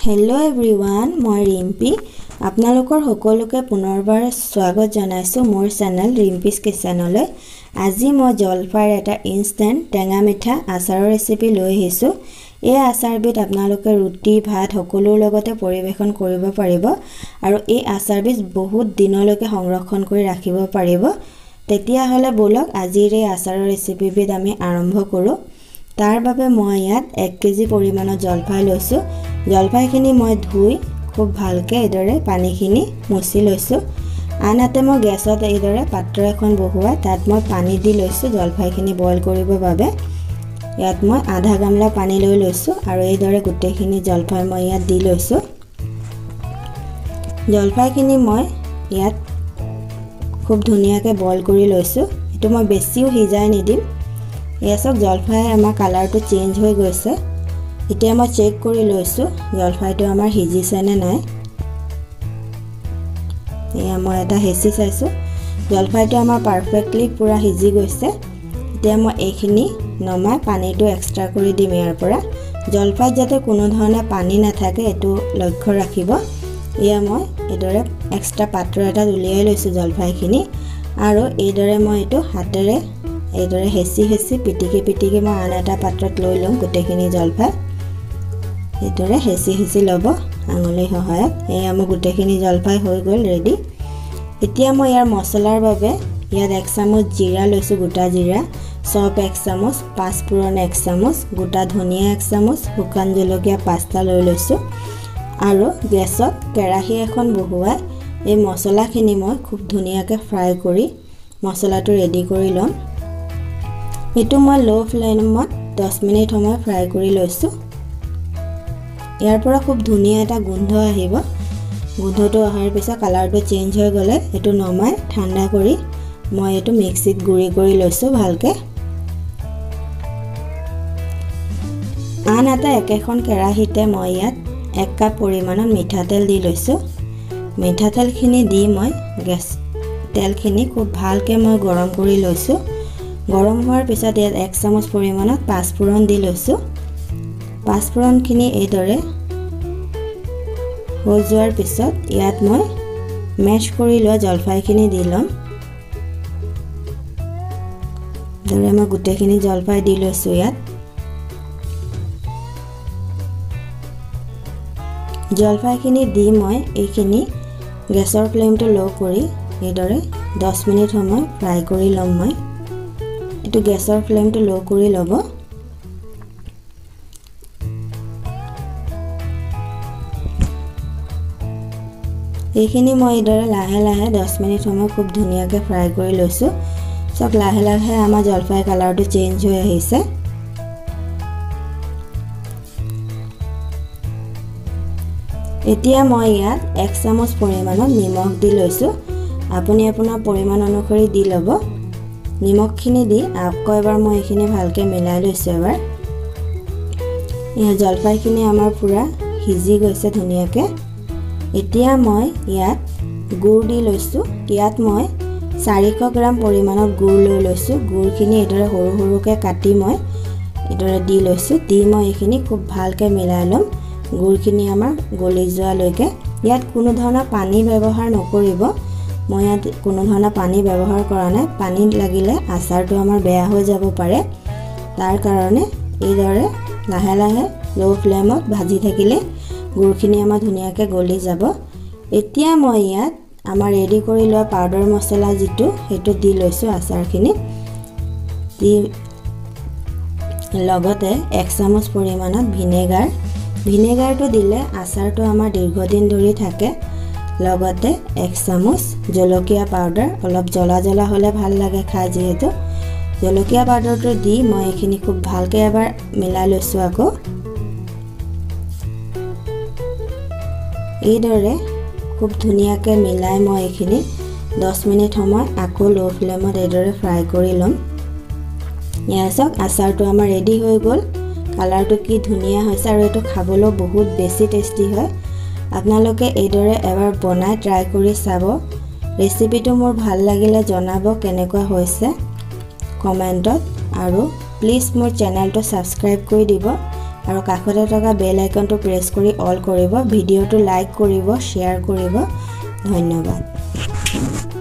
Hello everyone, মই ৰিম্পি আপোনালোকৰ সকলোকে পুনৰবাৰ স্বাগত জনাইছো মোৰ চেনেল ৰিম্পিছ কিচেনলৈ আজি মই জলফাইৰ এটা ইনষ্টেন্ট টেঙা মিঠা আচাৰৰ ৰেচিপি লৈ আহিছো এই আচাৰবিধ আপোনালোকে ৰুটি ভাত সকলোৰ লগতে পৰিবেশন কৰিব পাৰিব আৰু এই আচাৰবিধ বহুত দিনলৈকে সংৰক্ষণ কৰি ৰাখিব পাৰিব তেতিয়া হলে বলক আজিৰ এই আচাৰৰ ৰেচিপিবিধ আমি আৰম্ভ কৰো তাৰ বাবে মই ইয়াত 1 কেজি পৰিমাণৰ জলফাই লৈছো জলফাইখিনি মই ধুই খুব ভালকে এদৰে পানীখিনি মুছি লৈছো আনহাতে মই গেছত এদৰে পাত্ৰ এখন বহুৱাই তাত মই পানী দি লৈছো জলফাইখিনি বইল কৰিবৰ বাবে ইয়াত মই আধা গামলা পানী লৈ লৈছো আৰু এদৰে গুটেখিনি জলফাই মই ইয়াত দি লৈছো জলফাইখিনি মই ইয়াত খুব ধুনিয়াকৈ বইল কৰি লৈছো এটো মই বেছিও হিজাই নিদিম এসক জলফাই আমাৰ কালাৰটো চেঞ্জ হৈ গৈছে এতিয়া মই চেক কৰি লৈছো জলফাইটো আমাৰ হিজিছে নে নাই এয়া মই এটা হেচি চাইছো জলফাইটো আমাৰ পাৰফেক্টলি পুৰা হিজি গৈছে এতিয়া মই এইখিনি নমাই পানীটো এক্সট্ৰা কৰি দিম ইয়াৰ পৰা জলফাই যাতে কোনো ধৰণৰ পানী নাথাকে এটো লক্ষ্য ৰাখিব এয়া মই এদৰে এক্সট্ৰা পাত্ৰ এটা উলিয়াই লৈছো জলফাইখিনি আৰু এইদৰে মই এটো হাতেৰে এইদৰে হেচি পিটিকি মই আন এটা পাত্ৰত লৈ লম গুটেখিনি জলফাই এইদৰে হেচি লব আঙুলি সহায়ত এয়া মই গুটেখিনি জলফাই হৈ গল ৰেডি এতিয়া মই ইয়াৰ মছলাৰ বাবে ইয়াত 1 চামুচ জিৰা লৈছো গোটা জিৰা চপ 1 চামুচ পাঁচফোৰণ 1 চামুচ গোটা ধনিয়া 1 চামুচ শুকান জলকীয়া 5টা লৈ লৈছো আৰু গেছত কেৰাহী এখন বহুৱাই এই মছলাখিনি মই খুব ধুনিয়াকৈ ফ্ৰাই কৰি মছলাটো ৰেডি কৰি লম এটো মই লো ফ্লেমত 10 মিনিট সময় ফ্ৰাই কৰি লৈছো ইয়াৰ পৰা খুব ধুনিয়া এটা গোন্ধ আহিব গোন্ধটো অহাৰ পিছত কালাৰটো চেঞ্জ হৈ গলে এটো নমাই ঠাণ্ডা কৰি মই এটো মিক্সিত গুৰি কৰি লৈছো ভালকে আন এটা একেখন কেৰাহীতে মই ইয়াত 1 কাপ পৰিমাণৰ মিঠাতেল দি লৈছো মিঠাতেলখিনি দি মই গেছ তেলখিনি খুব ভালকে মই গৰম কৰি লৈছো গৰম হোৱাৰ পিছত ইয়াত 1 চামুচ পৰিমাণত পাঁচফোৰণ দি লৈছো পাঁচফোৰণখিনি এইদৰে হৈ যোৱাৰ পিছত ইয়াত মই মেশ কৰি লোৱা জলফাইখিনি দি লম দৰে মই গুটেখিনি জলফাই দি লৈছো ইয়াত জলফাইখিনি দি মই এইখিনি গেছৰ ফ্লেমটো লো কৰি এইদৰে 10 মিনিট সময় ফ্ৰাই কৰি লম মই এটো গেছৰ ফ্লেমটো লো কৰি লব এইখিনি মই ইদৰে লাহে 10 মিনিট সময় খুব ধুনিয়াকৈ ফ্ৰাই কৰি লৈছো সব লাহে আমাৰ জলফাই কালাৰটো চেঞ্জ হৈ আহিছে এতিয়া মই ইয়াত 1 চামুচ পৰিমাণৰ নিমখ দি লৈছো আপুনি আপোনাৰ পৰিমাণ অনুসৰি দি লব নিমখখিনি দি আকৌ এবাৰ মই এইখিনি ভালকে মিলাই লৈছো এবাৰ এই জলফাইখিনি আমাৰ পুৰা হিজি গৈছে ধুনিয়াকৈ এতিয়া মই ইয়াত গুড় দি লৈছো ইয়াত মই 400 গ্ৰাম পৰিমাণৰ গুড় লৈ লৈছো গুড়খিনি এদৰে সৰুকে কাটি মই এদৰে দি লৈছো দি মই এইখিনি খুব ভালকে মিলাই লম গুড়খিনি আমাৰ গলি যোৱা লৈকে ইয়াত কোনো ধৰণৰ পানী ব্যৱহাৰ নকৰিব মই ইয়াত কোনো ধৰণৰ পানী ব্যৱহাৰ কৰা নাই পানী লাগিলে আচাৰটো আমাৰ বেয়া হৈ যাব পাৰে তাৰ কাৰণে এইদৰে লাহে লো ফ্লেমত ভাজি থাকিলে গুড়খিনি আমাৰ ধুনিয়াকৈ গলি যাব এতিয়া মই ইয়াত আমাৰ ৰেডি কৰি লোৱা পাউডাৰ মছলা যিটো হেতু দি লৈছো আচাৰখিনি দি লগতে 1 চামুচ পৰিমাণত ভিনেগাৰটো দিলে আচাৰটো আমাৰ দীৰ্ঘদিন ধৰি থাকে লগতে 1 চামুচ জলকীয়া পাউডাৰ অলপ জ্বলা হলে ভাল লাগে খাই যেহেতু জলকীয়া পাউডাৰটো দি মই এইখিনি খুব ভালকৈ এবাৰ মিলাই লৈছো আকৌ এইদৰে খুব ধুনিয়াকৈ মিলাই মই এইখিনি 10 মিনিট সময় আকৌ লো ফ্লেমত এইদৰে ফ্ৰাই কৰি লম ইয়াছক আচাৰটো আমাৰ ৰেডি হৈ গল কালাৰটো কি ধুনিয়া হৈছে আৰু এটো খাবলৈ বহুত বেছি টেষ্টি হয় আপোনালোকে এইদৰে এবাৰ বনাই ট্ৰাই কৰি চাব ৰেচিপিটো মোৰ ভাল লাগিলে জনাব কেনেকুৱা হৈছে কমেন্টত আৰু প্লিজ মোৰ চেনেলটো সাবস্ক্ৰাইব কৰি দিব আৰু কাষতে থকা বেল আইকনটো প্ৰেছ কৰি অল কৰিব ভিডিঅ'টো লাইক কৰিব শ্বেয়াৰ কৰিব ধন্যবাদ